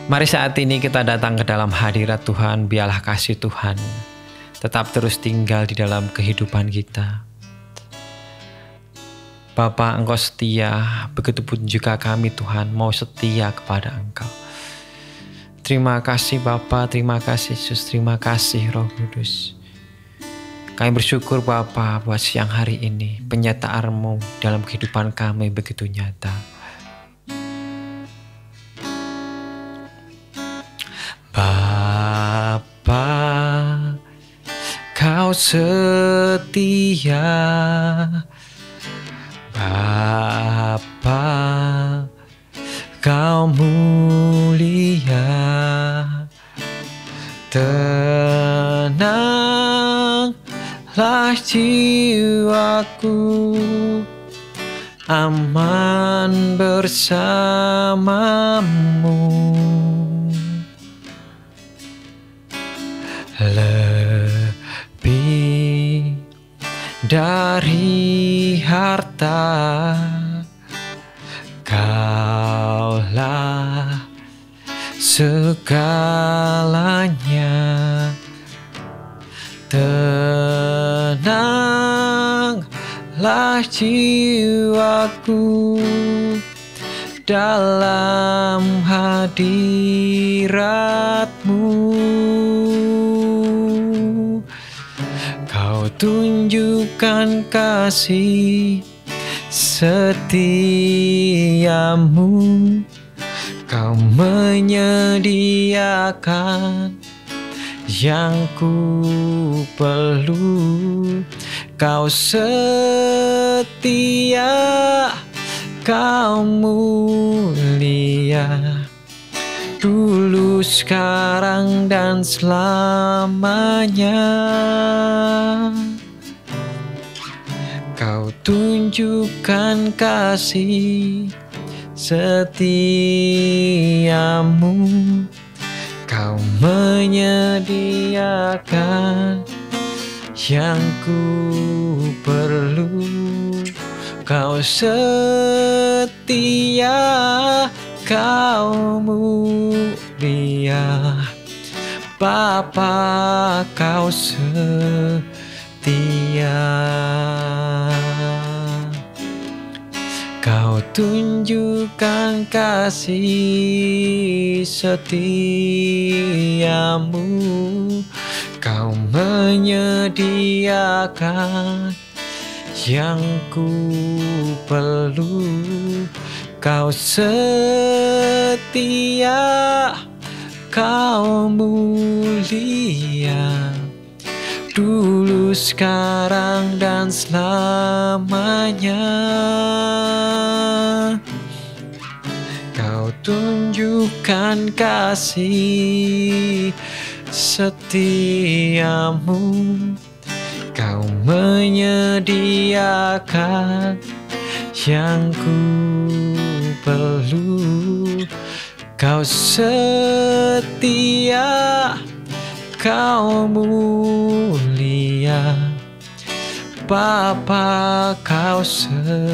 Mari saat ini kita datang ke dalam hadirat Tuhan. Biarlah kasih Tuhan tetap terus tinggal di dalam kehidupan kita. Bapa, Engkau setia, begitupun juga kami Tuhan mau setia kepada Engkau. Terima kasih Bapa, terima kasih Yesus, terima kasih Roh Kudus. Kami bersyukur Bapa buat siang hari ini, penyertaan-Mu dalam kehidupan kami begitu nyata. Bapa, Kau setia. Bapa, Kau mulia. Tenanglah jiwaku, aman bersamamu. Lebih dari harta, Kaulah segalanya. Tenanglah jiwaku dalam hadirat-Mu. Kau tunjukkan kasih setiamu. Kau menyediakan yang ku perlu. Kau setia, Kau mulia, dulu, sekarang, dan selamanya. Kau tunjukkan kasih setiamu. Kau menyediakan yang ku perlu. Kau setia, Kau mulia, Bapa, Kau setia. Kau tunjukkan kasih setiamu. Kau menyediakan yang ku perlu. Kau setia, Kau mulia, dulu, sekarang, dan selamanya. Kau tunjukkan kasih setiamu. Kau menyediakan yang ku perlu. Kau setia, Kau mulia, Bapa, Kau setia.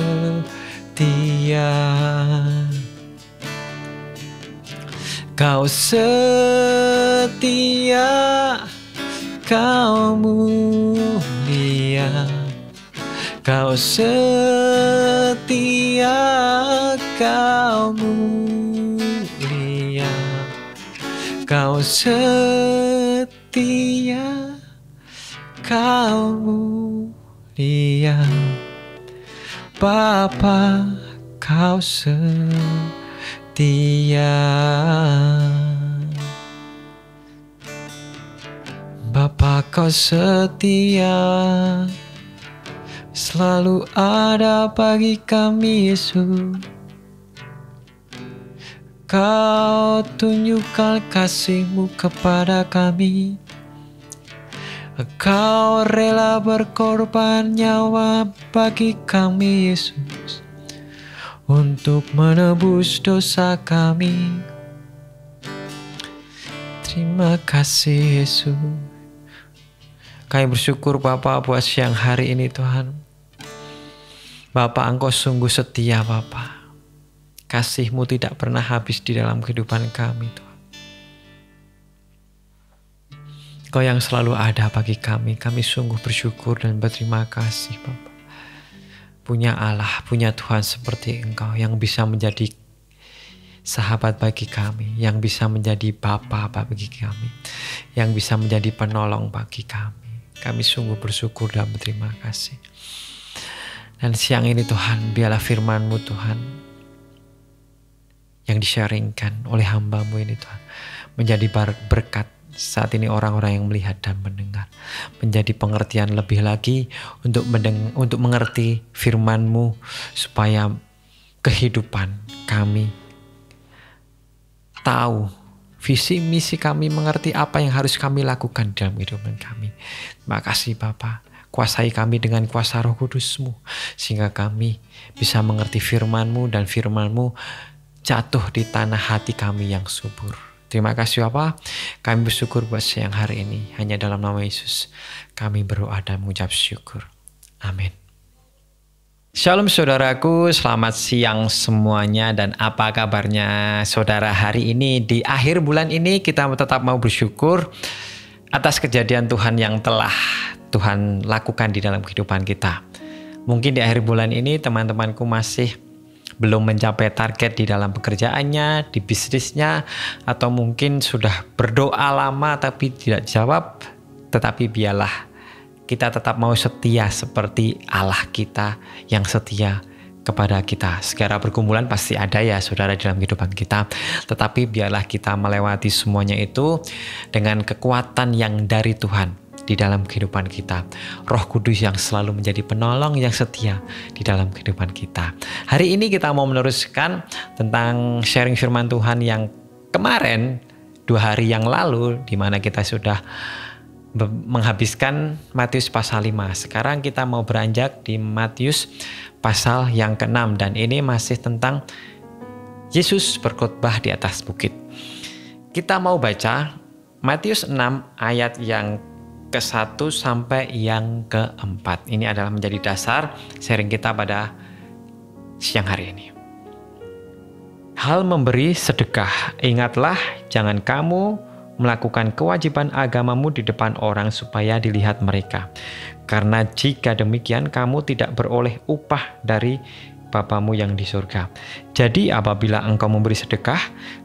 Kau setia, Kau mulia, Kau setia, Kau mulia, Kau setia, Kau mulia, Bapa, Kau setia. Bapa, Kau setia, selalu ada bagi kami Yesus. Kau tunjukkan kasih-Mu kepada kami. Kau rela berkorban nyawa bagi kami Yesus, untuk menebus dosa kami. Terima kasih Yesus. Kami bersyukur Bapa buat siang hari ini Tuhan. Bapa, Engkau sungguh setia Bapa. Kasih-Mu tidak pernah habis di dalam kehidupan kami Tuhan. Engkau yang selalu ada bagi kami. Kami sungguh bersyukur dan berterima kasih Bapa. Punya Allah, punya Tuhan seperti Engkau yang bisa menjadi sahabat bagi kami, yang bisa menjadi Bapa bagi kami, yang bisa menjadi penolong bagi kami. Kami sungguh bersyukur dan berterima kasih. Dan siang ini Tuhan, biarlah firman-Mu Tuhan yang di-sharingkan oleh hamba-Mu ini Tuhan menjadi berkat saat ini orang-orang yang melihat dan mendengar, menjadi pengertian lebih lagi untuk mengerti firman-Mu, supaya kehidupan kami tahu visi misi kami, mengerti apa yang harus kami lakukan dalam kehidupan kami. Terima kasih Bapa, kuasai kami dengan kuasa Roh Kudus-Mu sehingga kami bisa mengerti firman-Mu dan firman-Mu jatuh di tanah hati kami yang subur. Terima kasih Bapa, kami bersyukur buat siang hari ini. Hanya dalam nama Yesus kami berdoa dan mengucap syukur. Amin. Shalom saudaraku, selamat siang semuanya, dan apa kabarnya saudara hari ini? Di akhir bulan ini kita tetap mau bersyukur atas kejadian Tuhan yang telah Tuhan lakukan di dalam kehidupan kita. Mungkin di akhir bulan ini teman-temanku masih belum mencapai target di dalam pekerjaannya, di bisnisnya, atau mungkin sudah berdoa lama tapi tidak jawab. Tetapi biarlah kita tetap mau setia seperti Allah kita yang setia kepada kita. Segala pergumulan pasti ada ya saudara dalam kehidupan kita. Tetapi biarlah kita melewati semuanya itu dengan kekuatan yang dari Tuhan di dalam kehidupan kita. Roh Kudus yang selalu menjadi penolong yang setia di dalam kehidupan kita. Hari ini kita mau meneruskan tentang sharing firman Tuhan yang kemarin 2 hari yang lalu, di mana kita sudah menghabiskan Matius pasal 5. Sekarang kita mau beranjak di Matius pasal yang ke-6, dan ini masih tentang Yesus berkhotbah di atas bukit. Kita mau baca Matius 6 ayat yang ke-1 sampai yang ke-4. Ini adalah menjadi dasar sharing kita pada siang hari ini. Hal memberi sedekah. Ingatlah, jangan kamu melakukan kewajiban agamamu di depan orang supaya dilihat mereka. Karena jika demikian kamu tidak beroleh upah dari Bapamu yang di surga. Jadi apabila engkau memberi sedekah,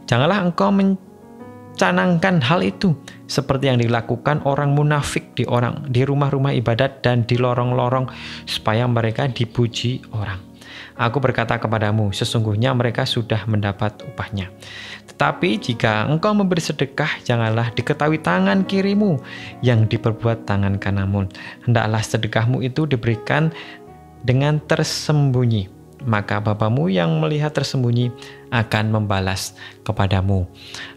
janganlah engkau mencanangkan hal itu seperti yang dilakukan orang munafik di rumah-rumah ibadat dan di lorong-lorong supaya mereka dipuji orang. Aku berkata kepadamu, sesungguhnya mereka sudah mendapat upahnya. Tetapi jika engkau memberi sedekah, janganlah diketahui tangan kirimu yang diperbuat tangan kananmu. Hendaklah sedekahmu itu diberikan dengan tersembunyi. Maka Bapamu yang melihat tersembunyi akan membalas kepadamu.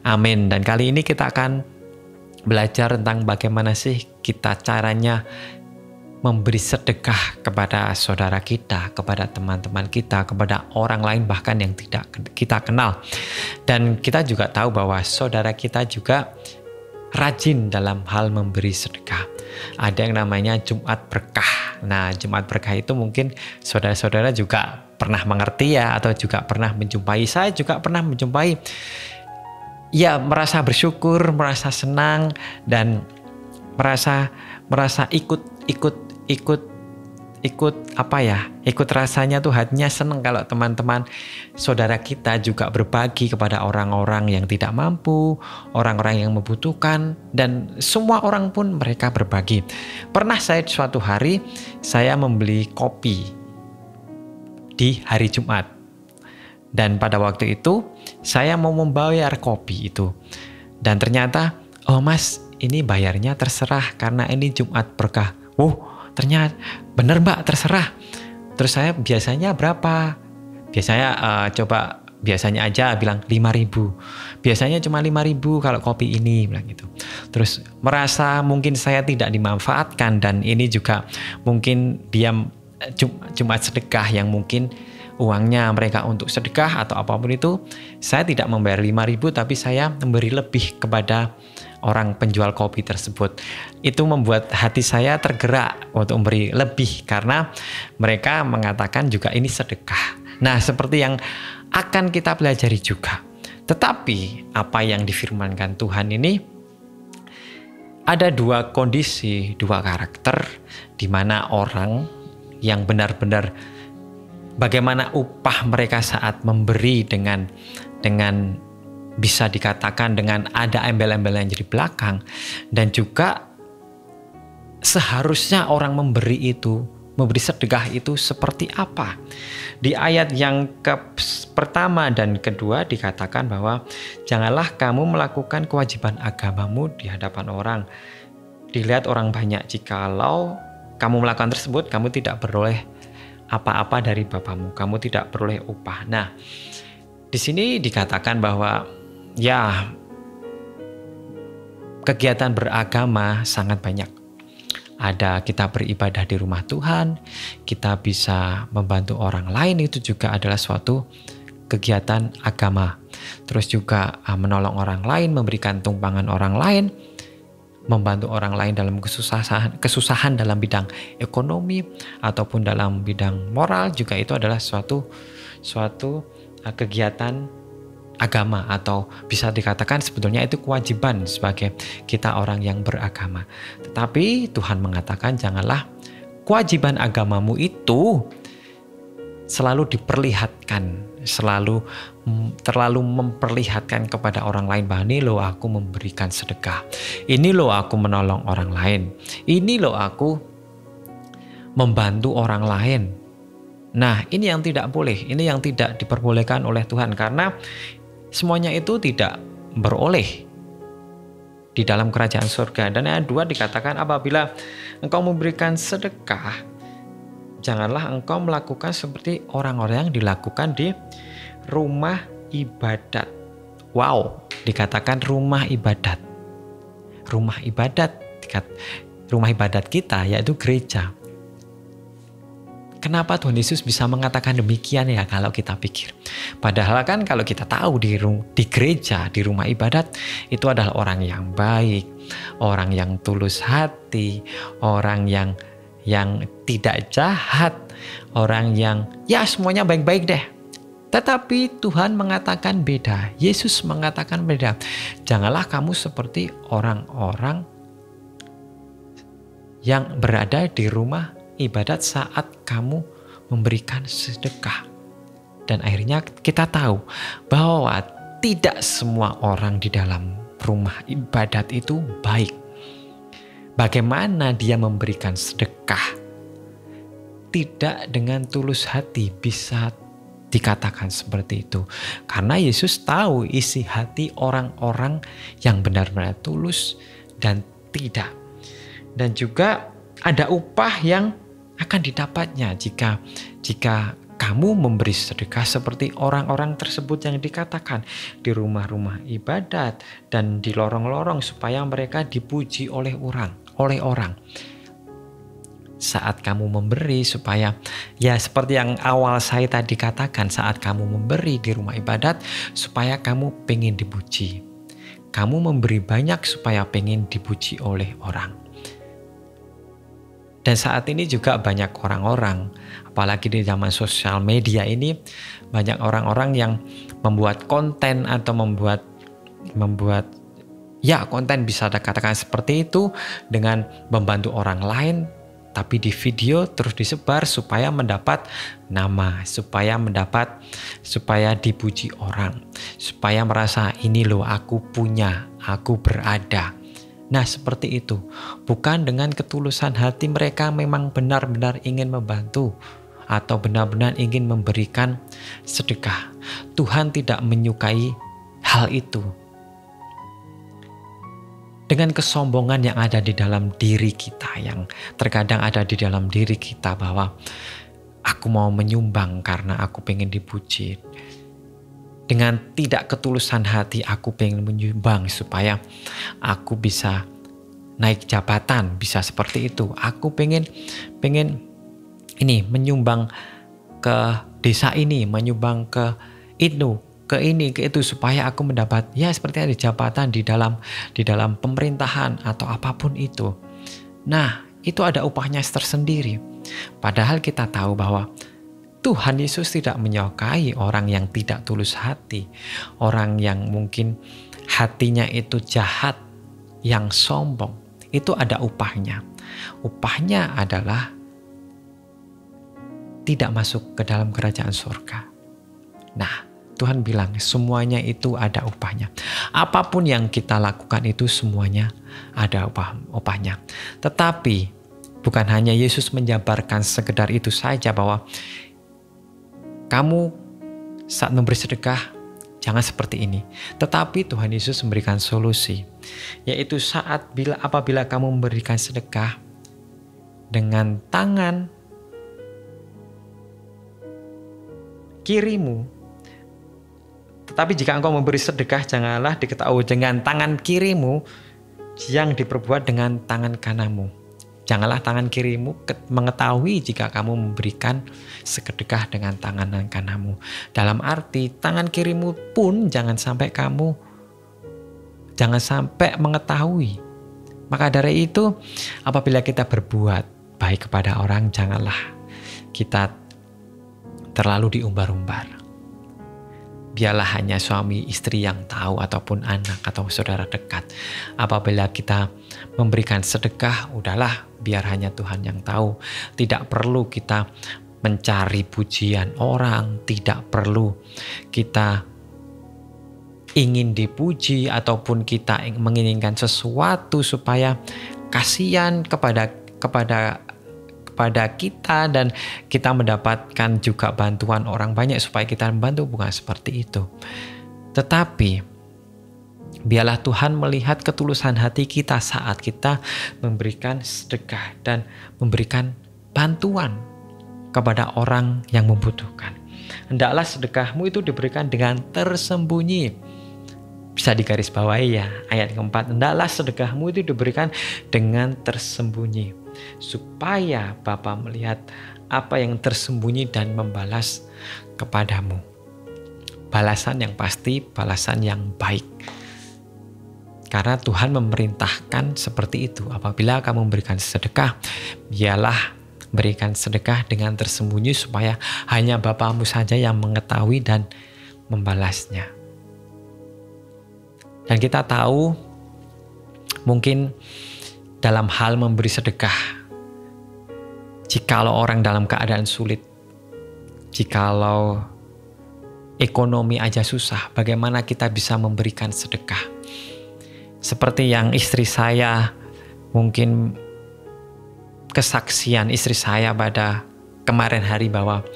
Amin. Dan kali ini kita akan belajar tentang bagaimana sih kita caranya memberi sedekah kepada saudara kita, kepada teman-teman kita, kepada orang lain bahkan yang tidak kita kenal. Dan kita juga tahu bahwa saudara kita juga rajin dalam hal memberi sedekah. Ada yang namanya Jumat Berkah. Nah, Jumat Berkah itu mungkin saudara-saudara juga pernah mengerti ya, atau juga pernah menjumpai. Saya juga pernah menjumpai. Ya, merasa bersyukur, merasa senang, dan merasa ikut rasanya tuh hatinya senang kalau teman-teman saudara kita juga berbagi kepada orang-orang yang tidak mampu, orang-orang yang membutuhkan, dan semua orang pun mereka berbagi. Pernah saya suatu hari saya membeli kopi di hari Jumat, dan pada waktu itu saya mau membayar kopi itu, dan ternyata oh mas, ini bayarnya terserah karena ini Jumat Berkah. Ternyata bener mbak, terserah. Terus saya biasanya berapa? Biasanya aja bilang 5.000. Biasanya cuma 5.000 kalau kopi ini, bilang gitu. Terus merasa mungkin saya tidak dimanfaatkan, dan ini juga mungkin dia Jumat sedekah yang mungkin uangnya mereka untuk sedekah atau apapun itu. Saya tidak membayar 5.000, tapi saya memberi lebih kepada orang penjual kopi tersebut. Itu membuat hati saya tergerak untuk memberi lebih, karena mereka mengatakan juga ini sedekah. Nah, seperti yang akan kita pelajari juga. Tetapi apa yang difirmankan Tuhan ini ada dua kondisi, dua karakter di mana orang yang benar-benar bagaimana upah mereka saat memberi dengan bisa dikatakan dengan ada embel-embel yang di belakang, dan juga seharusnya orang memberi sedekah itu seperti apa. Di ayat yang pertama dan kedua dikatakan bahwa janganlah kamu melakukan kewajiban agamamu di hadapan orang, dilihat orang banyak. Jikalau kamu melakukan tersebut, kamu tidak beroleh apa-apa dari Bapamu, kamu tidak beroleh upah. Nah, di sini dikatakan bahwa ya, kegiatan beragama sangat banyak. Ada kita beribadah di rumah Tuhan, kita bisa membantu orang lain, itu juga adalah suatu kegiatan agama. Terus juga menolong orang lain, memberikan tumpangan orang lain, membantu orang lain dalam kesusahan dalam bidang ekonomi ataupun dalam bidang moral, juga itu adalah suatu kegiatan agama, atau bisa dikatakan sebetulnya itu kewajiban sebagai kita orang yang beragama. Tetapi Tuhan mengatakan janganlah kewajiban agamamu itu selalu diperlihatkan, terlalu memperlihatkan kepada orang lain bahwa ini loh aku memberikan sedekah, ini loh aku menolong orang lain, ini loh aku membantu orang lain. Nah, ini yang tidak boleh, ini yang tidak diperbolehkan oleh Tuhan, karena semuanya itu tidak beroleh di dalam kerajaan surga. Dan yang kedua dikatakan apabila engkau memberikan sedekah, janganlah engkau melakukan seperti orang-orang yang dilakukan di rumah ibadat. Wow, dikatakan rumah ibadat. Rumah ibadat kita yaitu gereja. Kenapa Tuhan Yesus bisa mengatakan demikian ya kalau kita pikir? Padahal kan kalau kita tahu di gereja, di rumah ibadat, itu adalah orang yang baik, orang yang tulus hati, orang yang tidak jahat, orang yang ya semuanya baik-baik deh. Tetapi Tuhan mengatakan beda, Yesus mengatakan beda. Janganlah kamu seperti orang-orang yang berada di rumah ibadat saat kamu memberikan sedekah. Dan akhirnya kita tahu bahwa tidak semua orang di dalam rumah ibadat itu baik. Bagaimana dia memberikan sedekah tidak dengan tulus hati, bisa dikatakan seperti itu. Karena Yesus tahu isi hati orang-orang yang benar-benar tulus dan tidak. Dan juga ada upah yang akan didapatnya jika kamu memberi sedekah seperti orang-orang tersebut yang dikatakan di rumah-rumah ibadat dan di lorong-lorong, supaya mereka dipuji oleh orang. Saat kamu memberi, supaya ya seperti yang awal saya tadi katakan, saat kamu memberi di rumah ibadat supaya kamu pengen dipuji. Kamu memberi banyak supaya pengen dipuji oleh orang. Dan saat ini juga banyak orang-orang, apalagi di zaman sosial media ini, banyak orang-orang yang membuat konten atau membuat ya konten bisa dikatakan seperti itu dengan membantu orang lain, tapi di video terus disebar supaya mendapat nama, supaya dipuji orang, supaya merasa ini loh aku punya, aku berada. Nah, seperti itu. Bukan dengan ketulusan hati mereka memang benar-benar ingin membantu atau benar-benar ingin memberikan sedekah. Tuhan tidak menyukai hal itu. Dengan kesombongan yang ada di dalam diri kita, yang terkadang ada di dalam diri kita, bahwa aku mau menyumbang karena aku pengen dipuji. Dengan tidak ketulusan hati, aku pengen menyumbang supaya aku bisa naik jabatan, bisa seperti itu. Aku pengen ini menyumbang ke desa ini, menyumbang ke itu, ke ini, ke itu, supaya aku mendapat ya seperti ada jabatan di dalam pemerintahan atau apapun itu. Nah, itu ada upahnya tersendiri. Padahal kita tahu bahwa Tuhan Yesus tidak menyukai orang yang tidak tulus hati, orang yang mungkin hatinya itu jahat, yang sombong. itu ada upahnya. Upahnya adalah tidak masuk ke dalam kerajaan surga. Nah, Tuhan bilang semuanya itu ada upahnya. Apapun yang kita lakukan itu semuanya ada upahnya. Tetapi bukan hanya Yesus menjabarkan sekedar itu saja, bahwa kamu saat memberi sedekah jangan seperti ini. Tetapi Tuhan Yesus memberikan solusi, yaitu apabila kamu memberikan sedekah dengan tangan kirimu, tetapi jika engkau memberi sedekah, janganlah diketahui dengan tangan kirimu yang diperbuat dengan tangan kananmu. Janganlah tangan kirimu mengetahui jika kamu memberikan sedekah dengan tangan kananmu. Dalam arti tangan kirimu pun jangan sampai mengetahui. Maka dari itu, apabila kita berbuat baik kepada orang, janganlah kita terlalu diumbar-umbar. Biarlah hanya suami istri yang tahu, ataupun anak atau saudara dekat. Apabila kita memberikan sedekah, udahlah, biar hanya Tuhan yang tahu. Tidak perlu kita mencari pujian orang, tidak perlu kita ingin dipuji, ataupun kita menginginkan sesuatu supaya kasihan kepada kita dan kita mendapatkan juga bantuan orang banyak supaya kita membantu. Bukan seperti itu. Tetapi biarlah Tuhan melihat ketulusan hati kita saat kita memberikan sedekah dan memberikan bantuan kepada orang yang membutuhkan. Hendaklah sedekahmu itu diberikan dengan tersembunyi. Bisa digarisbawahi ya, ayat keempat. Hendaklah sedekahmu itu diberikan dengan tersembunyi, supaya Bapa melihat apa yang tersembunyi dan membalas kepadamu. Balasan yang pasti, balasan yang baik. Karena Tuhan memerintahkan seperti itu. Apabila kamu memberikan sedekah, biarlah berikan sedekah dengan tersembunyi, supaya hanya Bapamu saja yang mengetahui dan membalasnya. Dan kita tahu, mungkin dalam hal memberi sedekah, jikalau orang dalam keadaan sulit, jikalau ekonomi aja susah, bagaimana kita bisa memberikan sedekah? Seperti yang istri saya, mungkin kesaksian istri saya pada kemarin hari, bahwa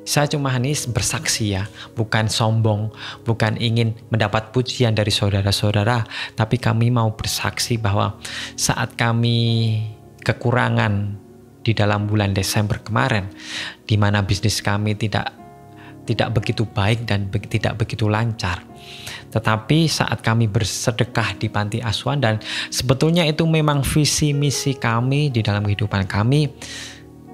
saya cuma bersaksi ya, bukan sombong, bukan ingin mendapat pujian dari saudara-saudara, tapi kami mau bersaksi bahwa saat kami kekurangan di dalam bulan Desember kemarin, di mana bisnis kami tidak begitu baik dan tidak begitu lancar. Tetapi saat kami bersedekah di panti asuhan, dan sebetulnya itu memang visi misi kami di dalam kehidupan kami,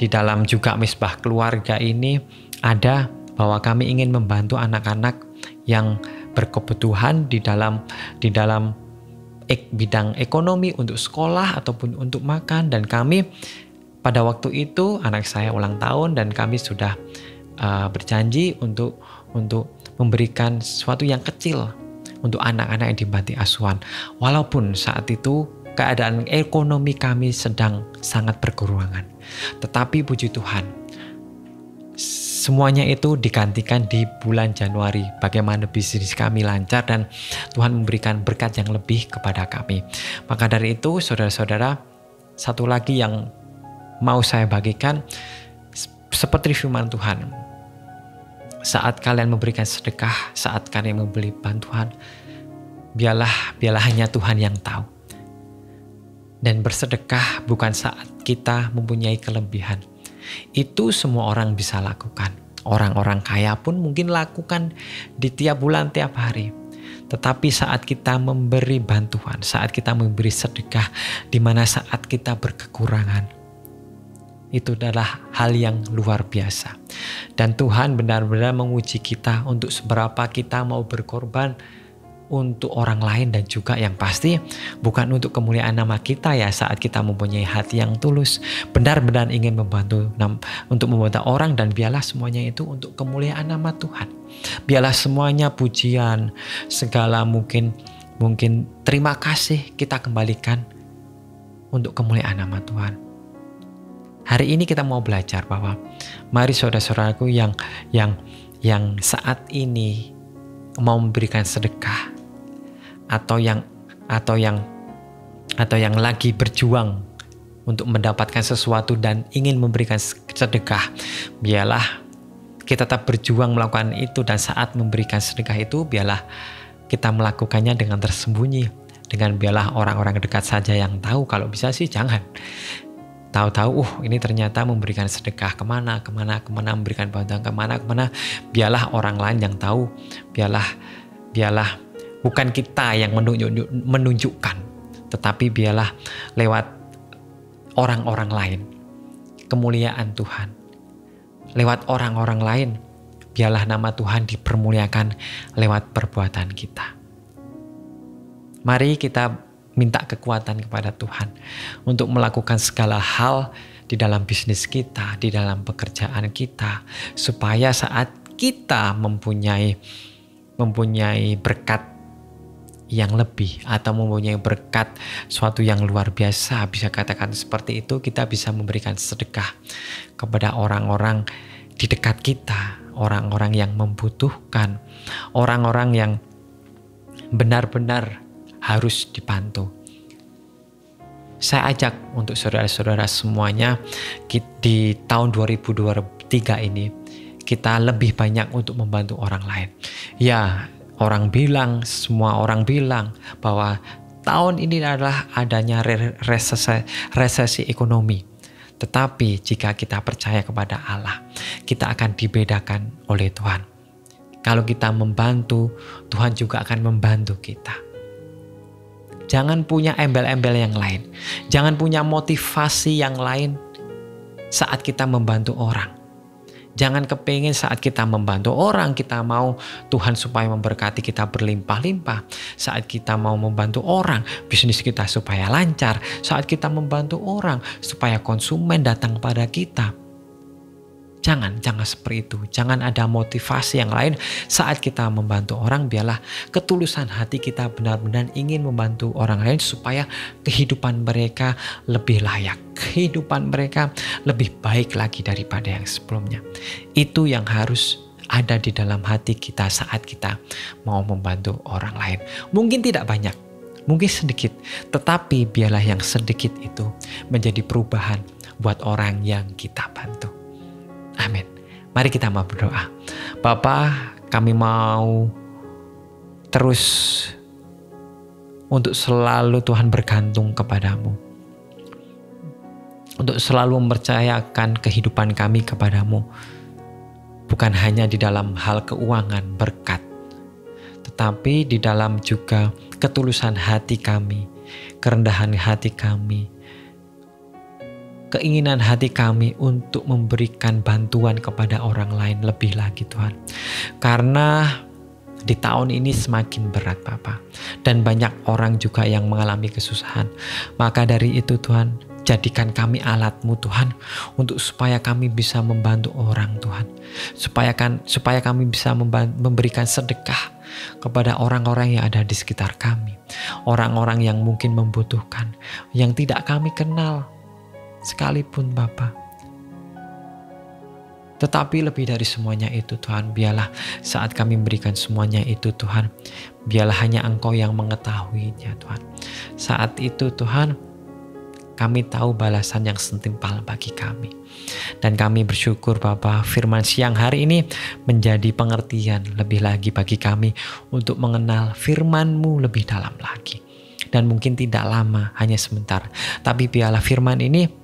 di dalam juga Misbah Keluarga ini ada, bahwa kami ingin membantu anak-anak yang berkebutuhan di dalam bidang ekonomi, untuk sekolah ataupun untuk makan. Dan kami pada waktu itu anak saya ulang tahun, dan kami sudah berjanji untuk memberikan sesuatu yang kecil untuk anak-anak yang di panti asuhan. Walaupun saat itu keadaan ekonomi kami sedang sangat berkekurangan, tetapi puji Tuhan, semuanya itu digantikan di bulan Januari. Bagaimana bisnis kami lancar dan Tuhan memberikan berkat yang lebih kepada kami. Maka dari itu, saudara-saudara, satu lagi yang mau saya bagikan, seperti firman Tuhan. Saat kalian memberikan sedekah, saat kalian memberi bantuan, biarlah hanya Tuhan yang tahu. Dan bersedekah bukan saat kita mempunyai kelebihan. Itu semua orang bisa lakukan. Orang-orang kaya pun mungkin lakukan di tiap bulan, tiap hari. Tetapi saat kita memberi bantuan, saat kita memberi sedekah, di mana saat kita berkekurangan, itu adalah hal yang luar biasa. Dan Tuhan benar-benar menguji kita untuk seberapa kita mau berkorban untuk orang lain, dan juga yang pasti bukan untuk kemuliaan nama kita ya. Saat kita mempunyai hati yang tulus, benar-benar ingin membantu untuk membantu orang, dan biarlah semuanya itu untuk kemuliaan nama Tuhan. Biarlah semuanya pujian, segala mungkin mungkin terima kasih kita kembalikan untuk kemuliaan nama Tuhan. Hari ini kita mau belajar bahwa mari saudara-saudaraku yang saat ini mau memberikan sedekah atau yang lagi berjuang untuk mendapatkan sesuatu dan ingin memberikan sedekah, biarlah kita tetap berjuang melakukan itu, dan saat memberikan sedekah itu biarlah kita melakukannya dengan tersembunyi, dengan biarlah orang-orang dekat saja yang tahu. Kalau bisa sih jangan tahu-tahu ini ternyata memberikan sedekah kemana, memberikan bantuan kemana, biarlah orang lain yang tahu, biarlah bukan kita yang menunjukkan, tetapi biarlah lewat orang-orang lain kemuliaan Tuhan, lewat orang-orang lain biarlah nama Tuhan dipermuliakan lewat perbuatan kita. Mari kita minta kekuatan kepada Tuhan untuk melakukan segala hal di dalam bisnis kita, di dalam pekerjaan kita, supaya saat kita mempunyai berkat yang lebih atau mempunyai berkat suatu yang luar biasa, bisa katakan seperti itu, kita bisa memberikan sedekah kepada orang-orang di dekat kita, orang-orang yang membutuhkan, orang-orang yang benar-benar harus dibantu. Saya ajak untuk saudara-saudara semuanya di tahun 2023 ini kita lebih banyak untuk membantu orang lain. Ya, semua orang bilang bahwa tahun ini adalah adanya resesi ekonomi. Tetapi jika kita percaya kepada Allah, kita akan dibedakan oleh Tuhan. Kalau kita membantu, Tuhan juga akan membantu kita. Jangan punya embel-embel yang lain. Jangan punya motivasi yang lain saat kita membantu orang. Jangan kepingin saat kita membantu orang, kita mau Tuhan supaya memberkati kita berlimpah-limpah. Saat kita mau membantu orang, bisnis kita supaya lancar. Saat kita membantu orang, supaya konsumen datang kepada kita. Jangan seperti itu. Jangan ada motivasi yang lain saat kita membantu orang. Biarlah ketulusan hati kita benar-benar ingin membantu orang lain supaya kehidupan mereka lebih layak, kehidupan mereka lebih baik lagi daripada yang sebelumnya. Itu yang harus ada di dalam hati kita saat kita mau membantu orang lain. Mungkin tidak banyak, mungkin sedikit, tetapi biarlah yang sedikit itu menjadi perubahan buat orang yang kita bantu. Amin. Mari kita mau berdoa. Bapa, kami mau terus untuk selalu Tuhan bergantung kepadamu. Untuk selalu mempercayakan kehidupan kami kepadamu. Bukan hanya di dalam hal keuangan berkat, tetapi di dalam juga ketulusan hati kami, kerendahan hati kami, keinginan hati kami untuk memberikan bantuan kepada orang lain lebih lagi Tuhan. Karena di tahun ini semakin berat Bapa, dan banyak orang juga yang mengalami kesusahan. Maka dari itu Tuhan, jadikan kami alat-Mu Tuhan, untuk supaya kami bisa membantu orang Tuhan. Supaya kami bisa memberikan sedekah kepada orang-orang yang ada di sekitar kami. Orang-orang yang mungkin membutuhkan, yang tidak kami kenal sekalipun Bapa. Tetapi lebih dari semuanya itu Tuhan, biarlah saat kami memberikan semuanya itu Tuhan, biarlah hanya Engkau yang mengetahuinya Tuhan. Saat itu Tuhan, kami tahu balasan yang setimpal bagi kami. Dan kami bersyukur Bapa, firman siang hari ini menjadi pengertian lebih lagi bagi kami untuk mengenal firman-Mu lebih dalam lagi. Dan mungkin tidak lama, hanya sebentar, tapi biarlah firman ini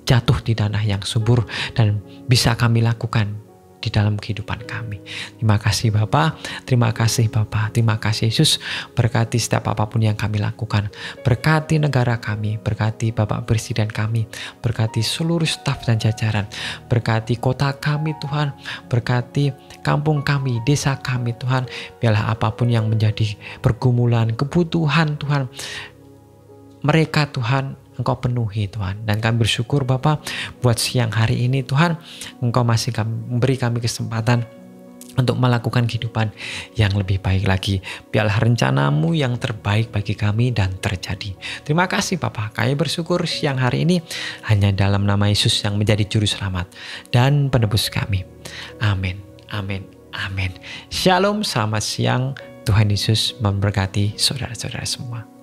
jatuh di tanah yang subur dan bisa kami lakukan di dalam kehidupan kami. Terima kasih Bapa, terima kasih Bapa, terima kasih Yesus. Berkati setiap apapun yang kami lakukan, berkati negara kami, berkati Bapak Presiden kami, berkati seluruh staf dan jajaran, berkati kota kami Tuhan, berkati kampung kami, desa kami Tuhan. Biarlah apapun yang menjadi pergumulan, kebutuhan Tuhan, mereka Tuhan Engkau penuhi Tuhan. Dan kami bersyukur Bapa buat siang hari ini Tuhan, Engkau masih memberi kami kesempatan untuk melakukan kehidupan yang lebih baik lagi. Biarlah rencanamu yang terbaik bagi kami dan terjadi. Terima kasih Bapa, kami bersyukur siang hari ini hanya dalam nama Yesus yang menjadi juru selamat dan penebus kami. Amin, amin, amin. Shalom, selamat siang. Tuhan Yesus memberkati saudara-saudara semua.